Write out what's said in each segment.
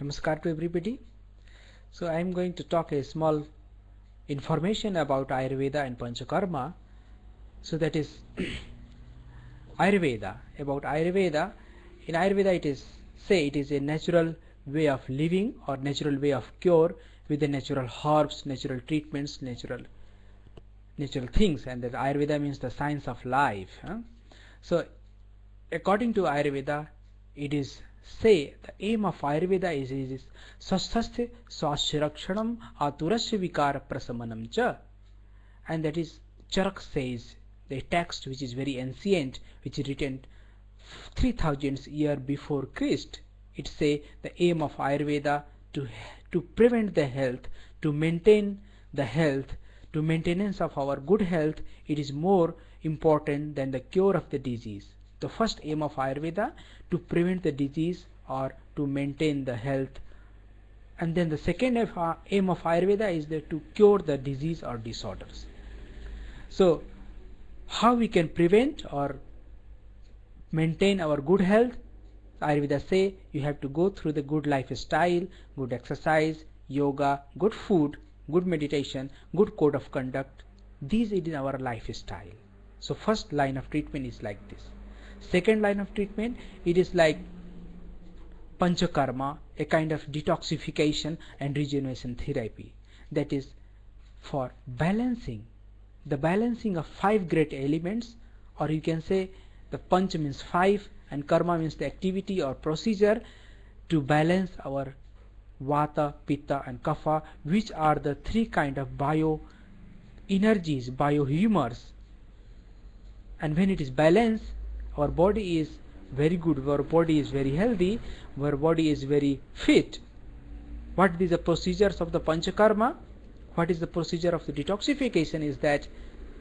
Namaskar to everybody. So I am going to talk a small information about Ayurveda and Panchakarma. So that is Ayurveda. About Ayurveda, in Ayurveda it is a natural way of living or natural way of cure with the natural herbs, natural treatments, natural things, and that Ayurveda means the science of life. So according to Ayurveda, it is say the aim of Ayurveda is sasthasya swashrakshanam aturasya vikara prasamanam cha, and that is Charak says, the text which is very ancient, which is written 3000 years before Christ. It say the aim of Ayurveda to prevent the health, to maintain the health, to maintenance of our good health. It is more important than the cure of the disease. The first aim of Ayurveda to prevent the disease or to maintain the health, and then the second aim of Ayurveda is to cure the disease or disorders. So how we can prevent or maintain our good health? Ayurveda say you have to go through the good lifestyle, good exercise, yoga, good food, good meditation, good code of conduct. These is in our lifestyle. So first line of treatment is like this. Second line of treatment, it is like Panchakarma, a kind of detoxification and regeneration therapy. That is for balancing of 5 great elements, or you can say the Panch means 5 and Karma means the activity or procedure to balance our Vata, Pitta and Kapha, which are the 3 kind of bio energies, bio humors. And when it is balanced, our body is very good, our body is very healthy, our body is very fit. What is the procedures of the Panchakarma? What is the procedure of the detoxification is that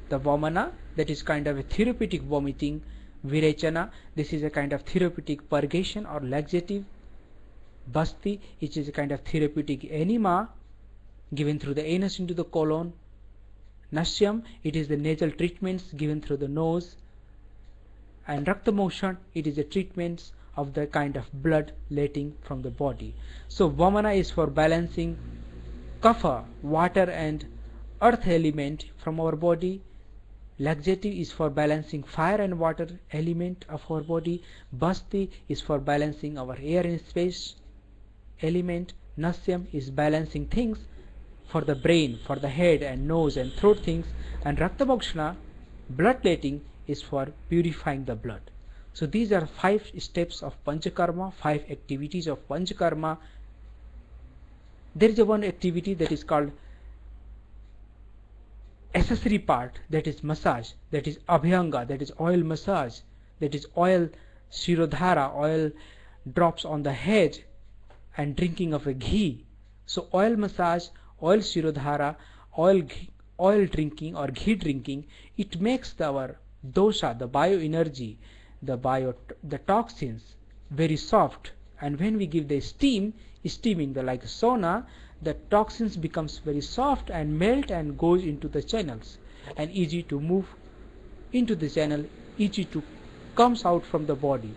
the Vamana, that is kind of a therapeutic vomiting, Virechana, this is a kind of therapeutic purgation or laxative, Basti, which is a kind of therapeutic enema given through the anus into the colon, Nasyam, it is the nasal treatments given through the nose, and Rakta motion, it is the treatments of the kind of blood letting from the body. So Vamana is for balancing Kapha, water and earth element from our body. Laxative is for balancing fire and water element of our body. Basti is for balancing our air and space element. Nasyam is balancing things for the brain, for the head and nose and throat things. And Raktamokshana, bloodletting, is for purifying the blood. So these are 5 steps of Panchakarma, 5 activities of Panchakarma. There is one activity that is called accessory part, that is massage, that is Abhyanga, that is oil massage, that is oil Shirodhara, oil drops on the head and drinking of a ghee. So oil massage, oil Shirodhara, oil drinking or ghee drinking, it makes our dosha, the bioenergy, the toxins very soft, and when we give the steaming like sauna, the toxins becomes very soft and melt and goes into the channels and easy to move into the channel, easy to comes out from the body.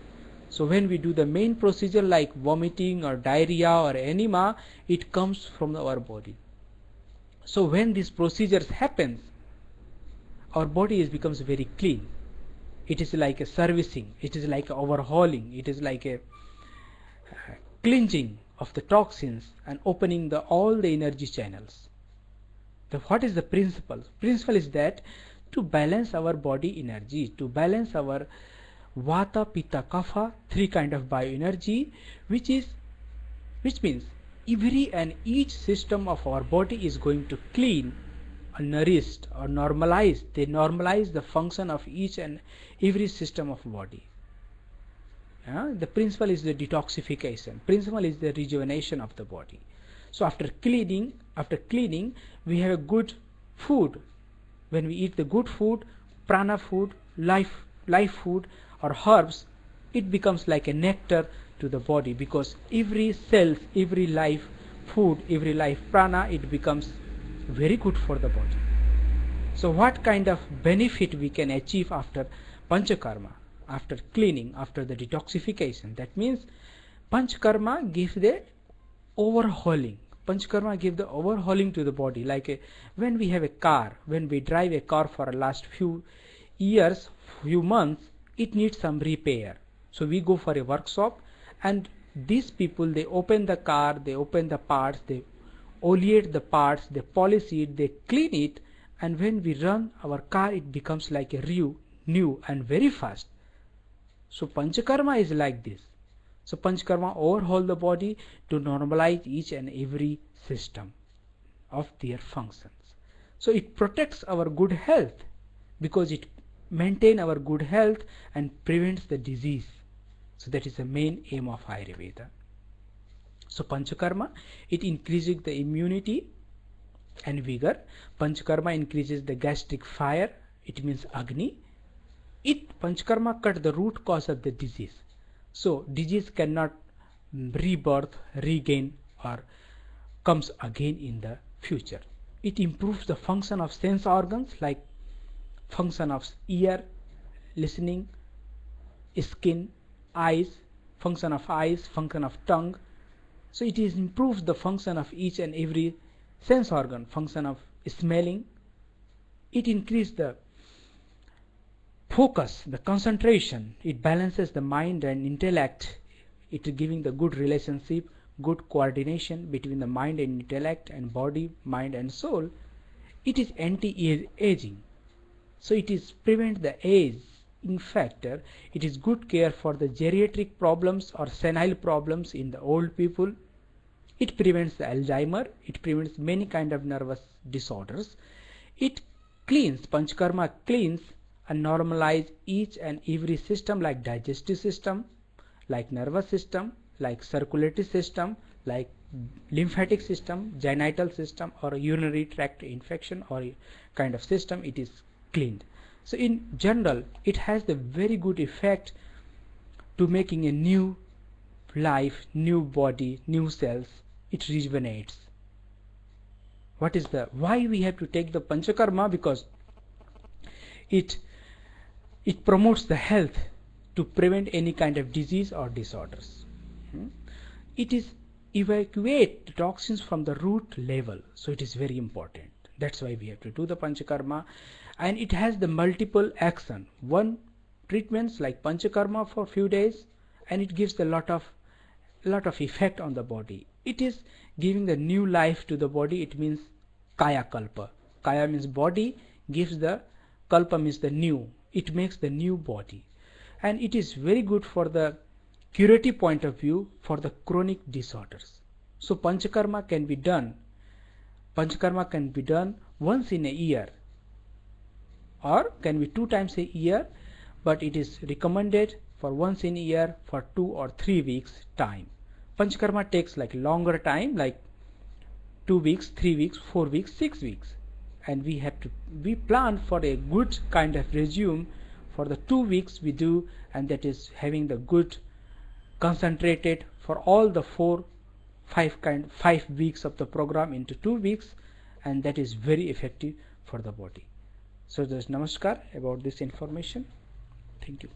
So when we do the main procedure like vomiting or diarrhea or enema, it comes from our body. So when these procedures happens, our body becomes very clean. It is like a servicing, it is like a overhauling, it is like a cleansing of the toxins and opening all the energy channels. What is the principle? Principle is that to balance our body energy, to balance our Vata, Pitta, Kapha, 3 kind of bioenergy, which means every and each system of our body is going to clean or nourished or normalized. They normalize the function of each and every system of body. The principle is the detoxification. Principle is the rejuvenation of the body. So after cleaning, we have a good food. When we eat the good food, prana food, life food or herbs, it becomes like a nectar to the body, because every cell, every life food, every life prana, it becomes very good for the body. So what kind of benefit we can achieve after Panchakarma, after cleaning, after the detoxification? That means Panchakarma gives the overhauling. Panchakarma give the overhauling to the body, like when we have a car, when we drive a car for the last few years, few months, it needs some repair. So we go for a workshop, and these people, they open the car, they open the parts, they oleate the parts, they polish it, they clean it, and when we run our car, it becomes like a new and very fast. So Panchakarma is like this. So Panchakarma overhaul the body to normalize each and every system of their functions. So it protects our good health, because it maintains our good health and prevents the disease. So that is the main aim of Ayurveda. So Panchakarma, it increases the immunity and vigor. Panchakarma increases the gastric fire, it means Agni. Panchakarma cut the root cause of the disease. So disease cannot rebirth, regain, or comes again in the future. It improves the function of sense organs, like function of ear, listening, skin, eyes, function of eyes, function of tongue. So it improves the function of each and every sense organ, function of smelling. It increases the focus, the concentration. It balances the mind and intellect. It is giving the good relationship, good coordination between the mind and intellect, and body, mind and soul. It is anti-aging. So it is prevent the aging factor. It is good care for the geriatric problems or senile problems in the old people. It prevents the Alzheimer. It prevents many kind of nervous disorders. It cleans, Panchakarma cleans and normalize each and every system, like digestive system, like nervous system, like circulatory system, like lymphatic system, genital system, or urinary tract infection or kind of system. It is cleaned. So in general, it has the very good effect to making a new life, new body, new cells. It rejuvenates. Why we have to take the Panchakarma? Because it promotes the health to prevent any kind of disease or disorders. It is evacuate the toxins from the root level. So it is very important. That's why we have to do the Panchakarma. And it has the multiple action. One treatments like Panchakarma for few days, and it gives a lot of effect on the body. It is giving the new life to the body. It means Kaya Kalpa. Kaya means body, gives the Kalpa means the new. It makes the new body. And it is very good for the curative point of view for the chronic disorders. So Panchakarma can be done. Panchakarma can be done once in a year, or can be 2 times a year, but it is recommended for once in a year for 2 or 3 weeks time. Panchakarma takes like longer time, like 2 weeks, 3 weeks, 4 weeks, 6 weeks. And we plan for a good kind of regime for the 2 weeks we do, and that is having the good concentrated for all the 5 weeks of the program into 2 weeks, and that is very effective for the body. So there's namaskar about this information. Thank you.